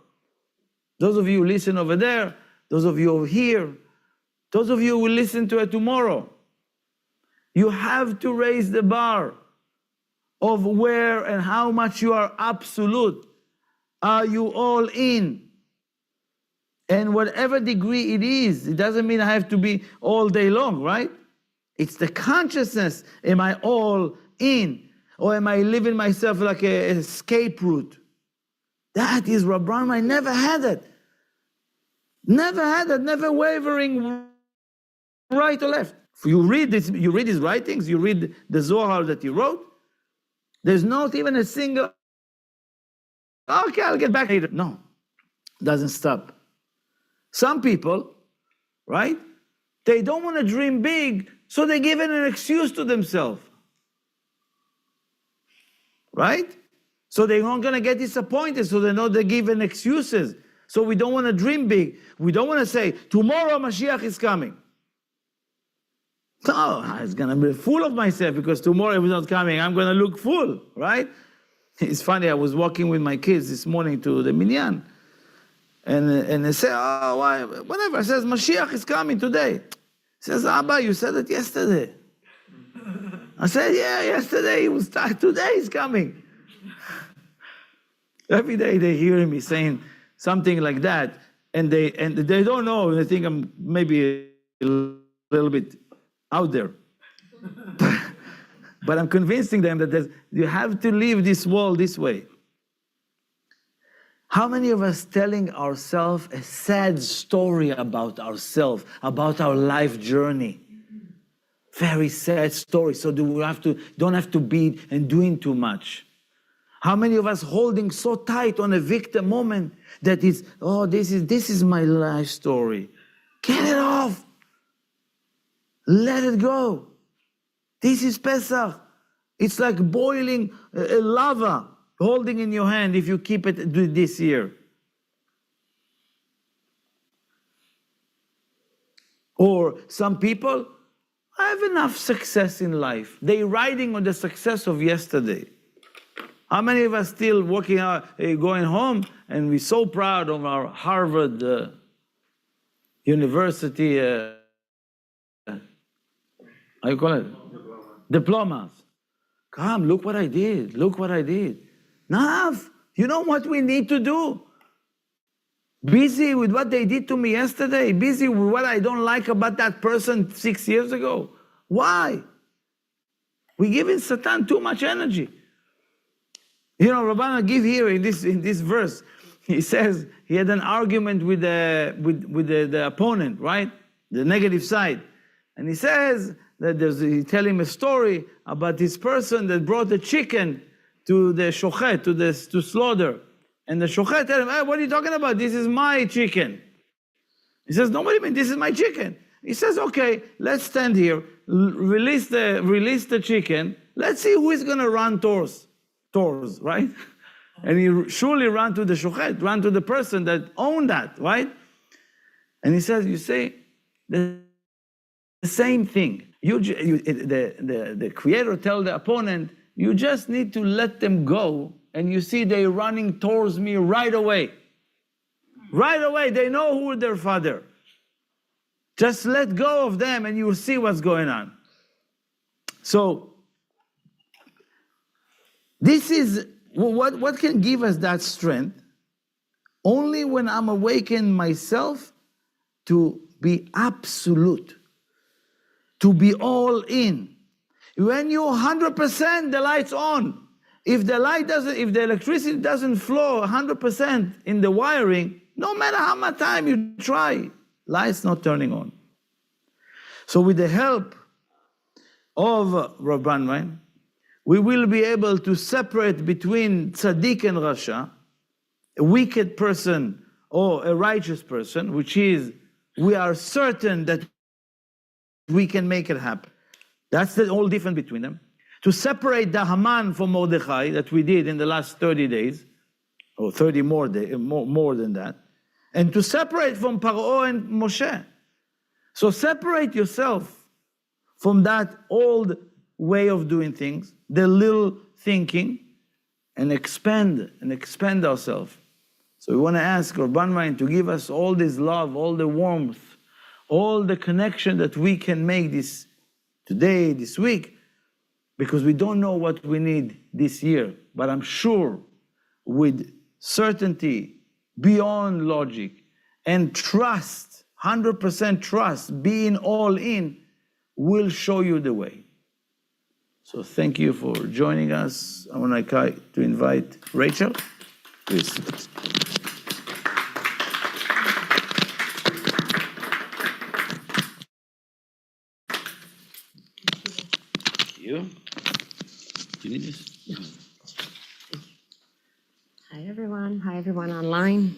Those of you who listen over there, those of you over here, those of you who will listen to it tomorrow, you have to raise the bar of where and how much you are absolute. Are you all in? And whatever degree it is, it doesn't mean I have to be all day long, right? It's the consciousness. Am I all in? Or am I living myself like an escape route? That is Rav Brandwein. I never had it. Never had it. Never wavering right or left. You read this, you read his writings, you read the Zohar that he wrote. There's not even a single, okay, I'll get back later. No, doesn't stop. Some people, right, they don't want to dream big, so they give it an excuse to themselves. Right? So they're not going to get disappointed, so they're giving excuses. So we don't want to dream big. We don't want to say, tomorrow Mashiach is coming. No, it's going to be full of myself because tomorrow is not coming. I'm going to look full, right? It's funny, I was walking with my kids this morning to the minyan. And they say, oh, why? Whatever. I says, Mashiach is coming today. He says, Abba, you said it yesterday. I said, yeah, yesterday he was tired. Today he's coming. Every day they hear me saying something like that, and they don't know. They think I'm maybe a little bit out there. But I'm convincing them that you have to live this world this way. How many of us telling ourselves a sad story about ourselves, about our life journey? Very sad story. So don't have to be and doing too much. How many of us holding so tight on a victim moment that it's, oh, this is my life story. Get it off. Let it go. This is Pesach. It's like boiling lava, holding in your hand if you keep it this year. Or some people, I have enough success in life. They're riding on the success of yesterday. How many of us still working out, going home, and we're so proud of our Harvard University, how you call it? Diplomas. Come, look what I did. Look what I did. Nav, you know what we need to do? Busy with what they did to me yesterday? Busy with what I don't like about that person 6 years ago? Why? We're giving Satan too much energy. You know, Rabbana give here in this verse, he says he had an argument with the opponent, right? The negative side. And he says that he tell him a story about this person that brought the chicken to the shochet, to slaughter. And the shochet tell him, hey, what are you talking about? This is my chicken. He says, no, what do you mean? This is my chicken. He says, okay, let's stand here, release the chicken. Let's see who is going to run tours, right? And he surely ran to the shochet, ran to the person that owned that, right? And he says, you see, the same thing. The creator tell the opponent, you just need to let them go, and you see they're running towards me right away. Right away, they know who their father. Just let go of them and you will see what's going on. So, this is, what can give us that strength? Only when I'm awakened myself to be absolute, to be all in. When you're 100%, the light's on. If the electricity doesn't flow 100% in the wiring, no matter how much time you try, light's not turning on. So with the help of Rav Brandwein, we will be able to separate between tzaddik and rasha, a wicked person or a righteous person, which is, we are certain that we can make it happen. That's the whole difference between them. To separate the Haman from Mordechai, that we did in the last 30 days, or 30 more than that, and to separate from Paro and Moshe. So separate yourself from that old way of doing things, the little thinking, and expand ourselves. So we want to ask Rav Brandwein to give us all this love, all the warmth, all the connection that we can make this today, this week, because we don't know what we need this year. But I'm sure with certainty, beyond logic, and trust, 100% trust, being all in, will show you the way. So thank you for joining us. I want to invite Rachel. Please. You? Do you need this? Yeah. Hi, everyone. Hi, everyone online.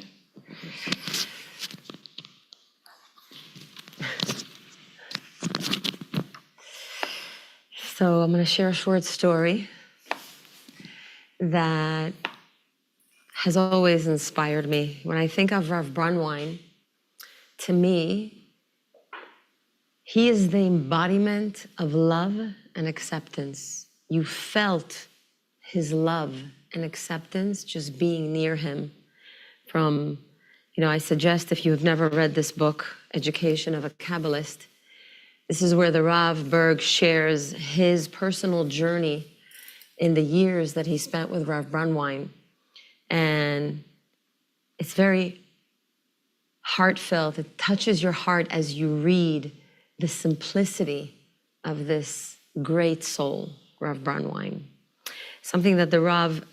So I'm going to share a short story that has always inspired me. When I think of Rav Brandwein, to me, he is the embodiment of love and acceptance. You felt his love and acceptance just being near him. From, I suggest if you have never read this book, Education of a Kabbalist, this is where the Rav Berg shares his personal journey in the years that he spent with Rav Brandwein. And it's very heartfelt. It touches your heart as you read the simplicity of this great soul, Rav Brandwein. Something that the Rav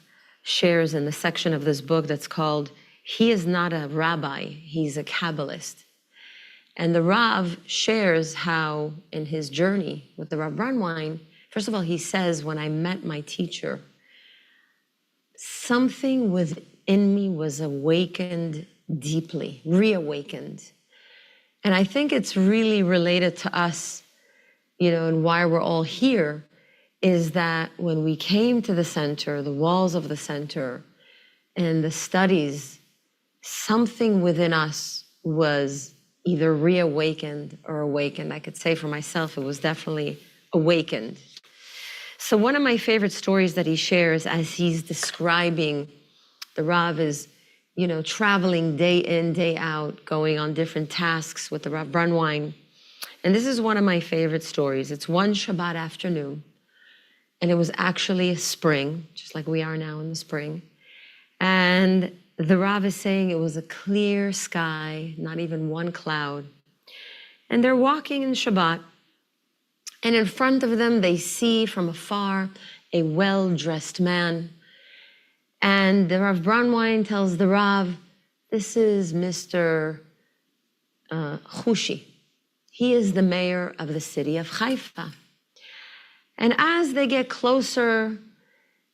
shares in the section of this book that's called, he is not a rabbi, he's a Kabbalist. And the Rav shares how in his journey with the Rav Brandwein, first of all, he says, when I met my teacher, something within me was awakened deeply, reawakened. And I think it's really related to us, and why we're all here, is that when we came to the center, the walls of the center, and the studies, something within us was either reawakened or awakened. I could say for myself, it was definitely awakened. So one of my favorite stories that he shares as he's describing, the Rav is, traveling day in, day out, going on different tasks with the Rav Brandwein. And this is one of my favorite stories. It's one Shabbat afternoon, and it was actually a spring, just like we are now in the spring. And the Rav is saying it was a clear sky, not even one cloud. And they're walking in Shabbat, and in front of them, they see from afar a well-dressed man. And the Rav Brandwein tells the Rav, this is Mr. Chushi. He is the mayor of the city of Haifa. And as they get closer,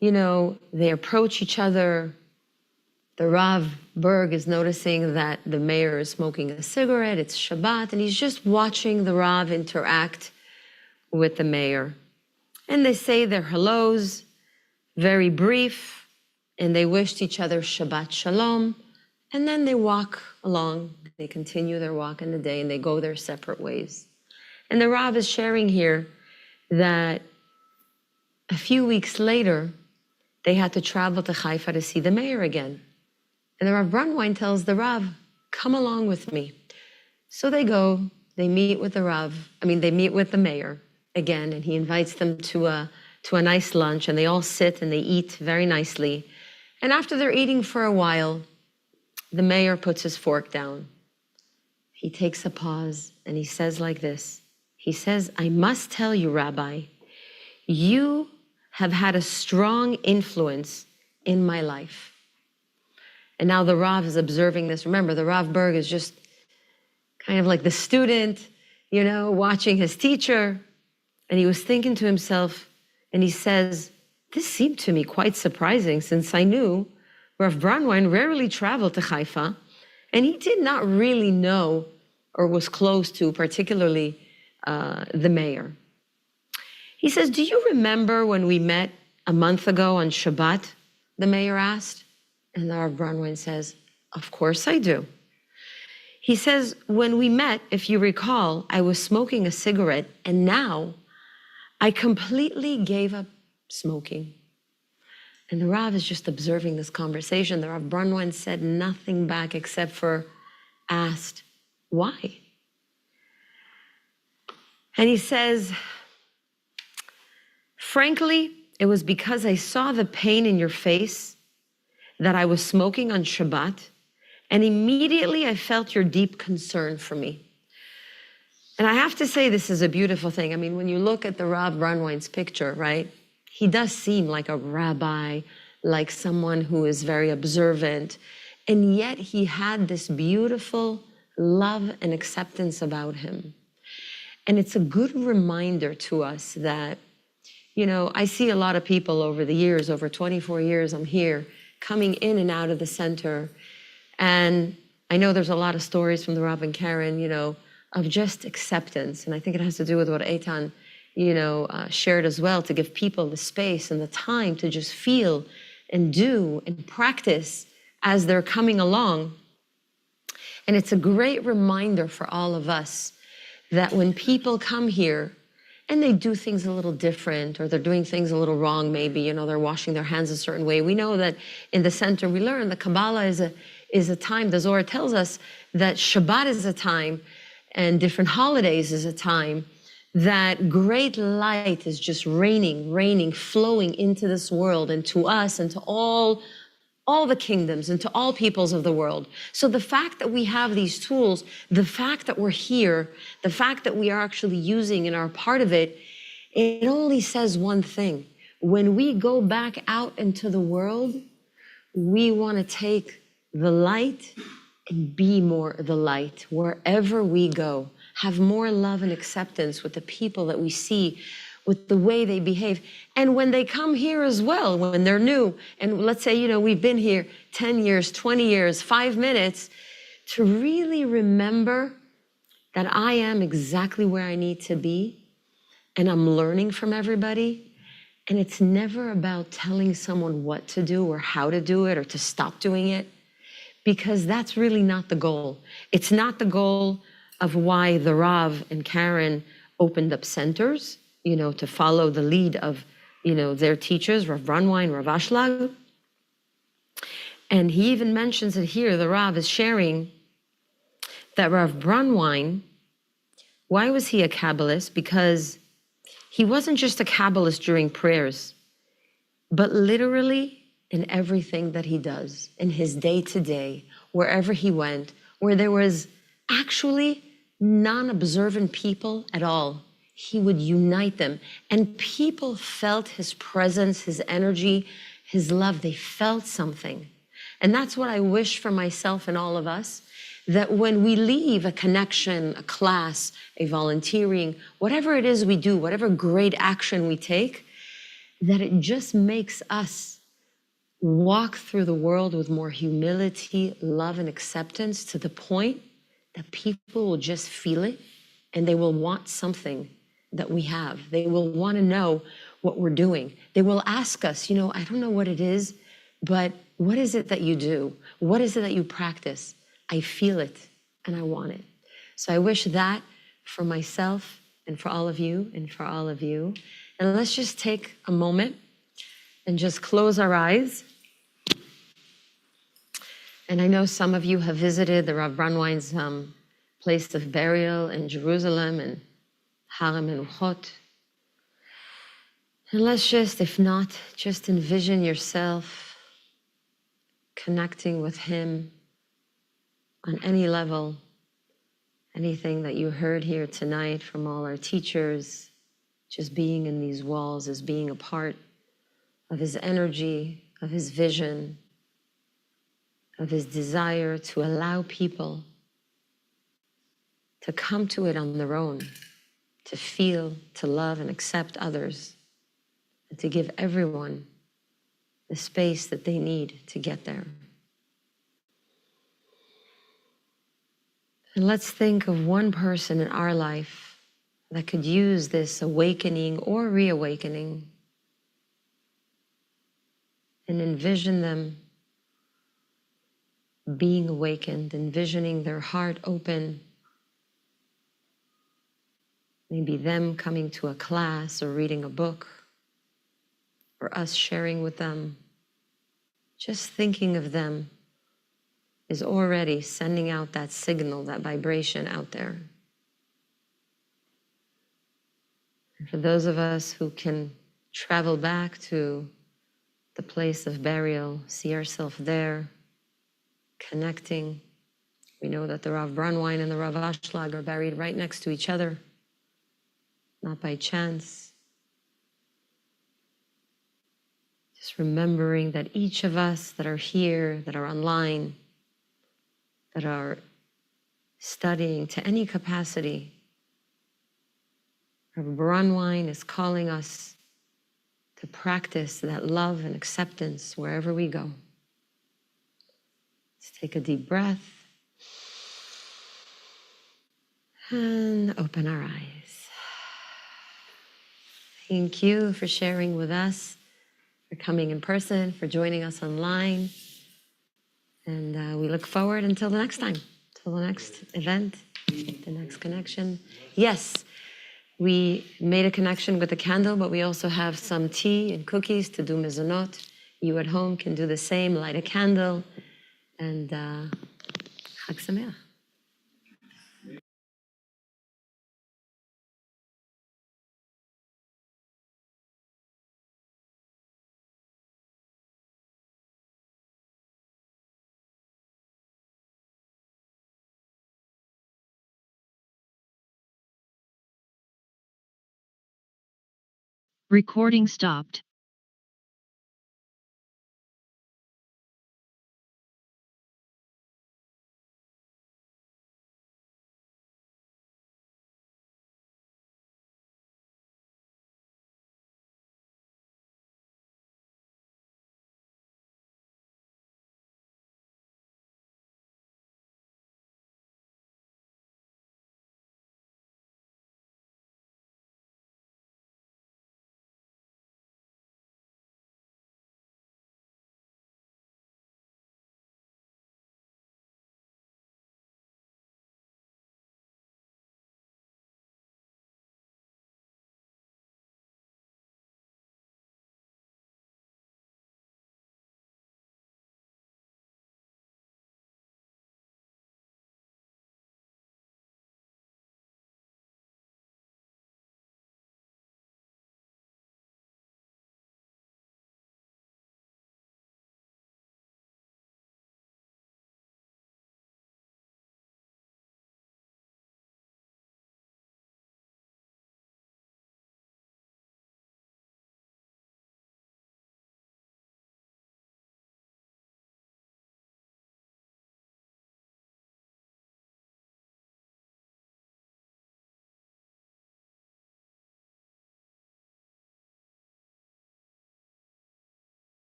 they approach each other. The Rav Berg is noticing that the mayor is smoking a cigarette. It's Shabbat, and he's just watching the Rav interact with the mayor. And they say their hellos, very brief, and they wished each other Shabbat Shalom. And then they walk along. They continue their walk in the day, and they go their separate ways. And the Rav is sharing here that a few weeks later, they had to travel to Haifa to see the mayor again. And the Rav Brandwein tells the Rav, come along with me. So they go, they meet with they meet with the mayor again, and he invites them to a nice lunch, and they all sit and they eat very nicely. And after they're eating for a while, the mayor puts his fork down. He takes a pause and he says like this. He says, I must tell you, Rabbi, you have had a strong influence in my life. And now the Rav is observing this. Remember, the Rav Berg is just kind of like the student, watching his teacher. And he was thinking to himself, and he says, this seemed to me quite surprising, since I knew Rav Brandwein rarely traveled to Haifa, and he did not really know or was close to particularly the mayor. He says, do you remember when we met a month ago on Shabbat? The mayor asked. And the Rav Brandwein says, of course I do. He says, when we met, if you recall, I was smoking a cigarette, and now I completely gave up smoking. And the Rav is just observing this conversation. The Rav Brandwein said nothing back except for asked, why? And he says, frankly, it was because I saw the pain in your face that I was smoking on Shabbat, and immediately I felt your deep concern for me. And I have to say, this is a beautiful thing. I mean, when you look at the Rav Brandwein's picture, right, he does seem like a rabbi, like someone who is very observant, and yet he had this beautiful love and acceptance about him. And it's a good reminder to us that, I see a lot of people over the years, over 24 years I'm here, coming in and out of the center. And I know there's a lot of stories from the Rav and Karen, of just acceptance. And I think it has to do with what Eitan, shared as well, to give people the space and the time to just feel and do and practice as they're coming along. And it's a great reminder for all of us that when people come here and they do things a little different, or they're doing things a little wrong, maybe, they're washing their hands a certain way. We know that in the center we learn the Kabbalah is a time, the Zohar tells us that Shabbat is a time and different holidays is a time that great light is just raining, flowing into this world and to us and to all the kingdoms and to all peoples of the world. So the fact that we have these tools, the fact that we're here, the fact that we are actually using and are part of it, it only says one thing. When we go back out into the world, we want to take the light and be more the light wherever we go. Have more love and acceptance with the people that we see, with the way they behave. And when they come here as well, when they're new, and let's say, we've been here 10 years, 20 years, 5 minutes, to really remember that I am exactly where I need to be, and I'm learning from everybody. And it's never about telling someone what to do or how to do it or to stop doing it, because that's really not the goal. It's not the goal of why the Rav and Karen opened up centers, to follow the lead of, their teachers, Rav Brandwein, Rav Ashlag. And he even mentions it here, the Rav is sharing that Rav Brandwein, why was he a Kabbalist? Because he wasn't just a Kabbalist during prayers, but literally in everything that he does, in his day-to-day, wherever he went, where there was actually non-observant people at all. He would unite them. And people felt his presence, his energy, his love. They felt something. And that's what I wish for myself and all of us, that when we leave a connection, a class, a volunteering, whatever it is we do, whatever great action we take, that it just makes us walk through the world with more humility, love, and acceptance, to the point that people will just feel it and they will want something that we have. They will want to know what we're doing. They will ask us, I don't know what it is, but what is it that you do? What is it that you practice? I feel it and I want it. So I wish that for myself and for all of you and for all of you. And let's just take a moment and just close our eyes. And I know some of you have visited the Rav Brandwein's place of burial in Jerusalem and Har HaMenuchot. And let's just, if not, just envision yourself connecting with him on any level. Anything that you heard here tonight from all our teachers, just being in these walls is being a part of his energy, of his vision, of his desire to allow people to come to it on their own, to feel, to love, and accept others, and to give everyone the space that they need to get there. And let's think of one person in our life that could use this awakening or reawakening, and envision them being awakened, envisioning their heart open, maybe them coming to a class or reading a book, or us sharing with them. Just thinking of them is already sending out that signal, that vibration out there. And for those of us who can travel back to the place of burial, see ourselves there, connecting. We know that the Rav Brandwein and the Rav Ashlag are buried right next to each other, not by chance. Just remembering that each of us that are here, that are online, that are studying to any capacity, Rav Brandwein is calling us to practice that love and acceptance wherever we go. Let's take a deep breath and open our eyes. Thank you for sharing with us, for coming in person, for joining us online. And we look forward until the next time, till the next event, the next connection. Yes, we made a connection with the candle, but we also have some tea and cookies to do mezonot. You at home can do the same, light a candle, and Chag Sameach. Recording stopped.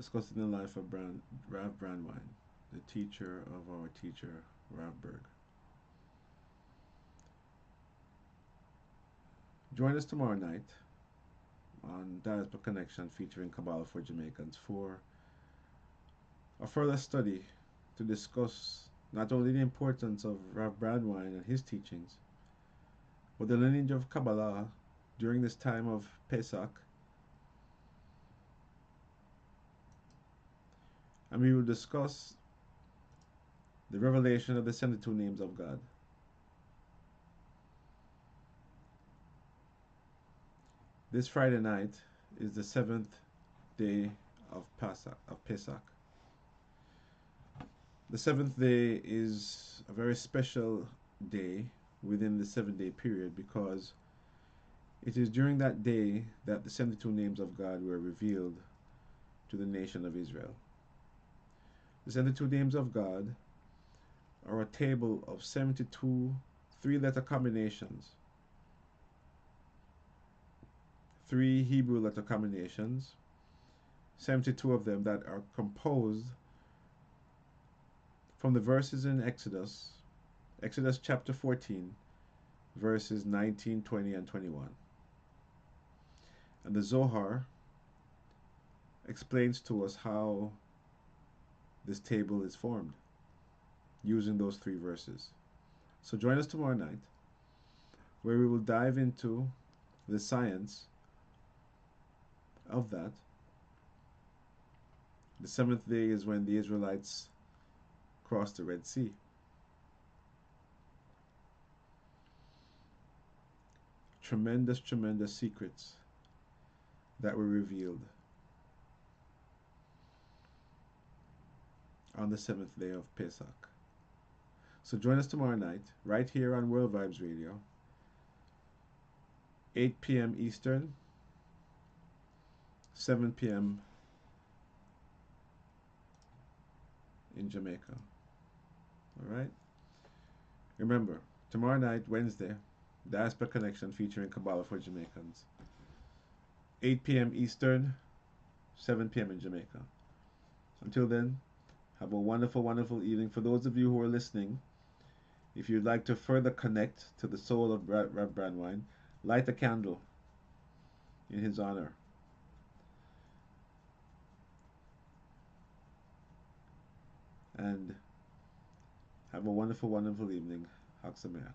discussing the life of Rav Brandwein, the teacher of our teacher, Rav Berg. Join us tomorrow night on Diaspora Connection featuring Kabbalah for Jamaicans for a further study to discuss not only the importance of Rav Brandwein and his teachings, but the lineage of Kabbalah during this time of Pesach. And we will discuss the revelation of the 72 names of God. This Friday night is the 7th day of Pesach. The 7th day is a very special day within the 7-day period because it is during that day that the 72 names of God were revealed to the nation of Israel. The 72 names of God are a table of 72 three-letter combinations, 3 Hebrew letter combinations, 72 of them that are composed from the verses in Exodus chapter 14, verses 19, 20, and 21. And the Zohar explains to us how this table is formed using those 3 verses. So join us tomorrow night where we will dive into the science of that. The 7th day is when the Israelites crossed the Red Sea. Tremendous, tremendous secrets that were revealed on the 7th day of Pesach. So join us tomorrow night, right here on World Vibes Radio, 8 p.m. Eastern, 7 p.m. in Jamaica. All right? Remember, tomorrow night, Wednesday, Diaspora Connection featuring Kabbalah for Jamaicans. 8 p.m. Eastern, 7 p.m. in Jamaica. Until then, have a wonderful, wonderful evening. For those of you who are listening, if you'd like to further connect to the soul of Rav Brandwein, light a candle in his honor. And have a wonderful, wonderful evening. Hag Sameach.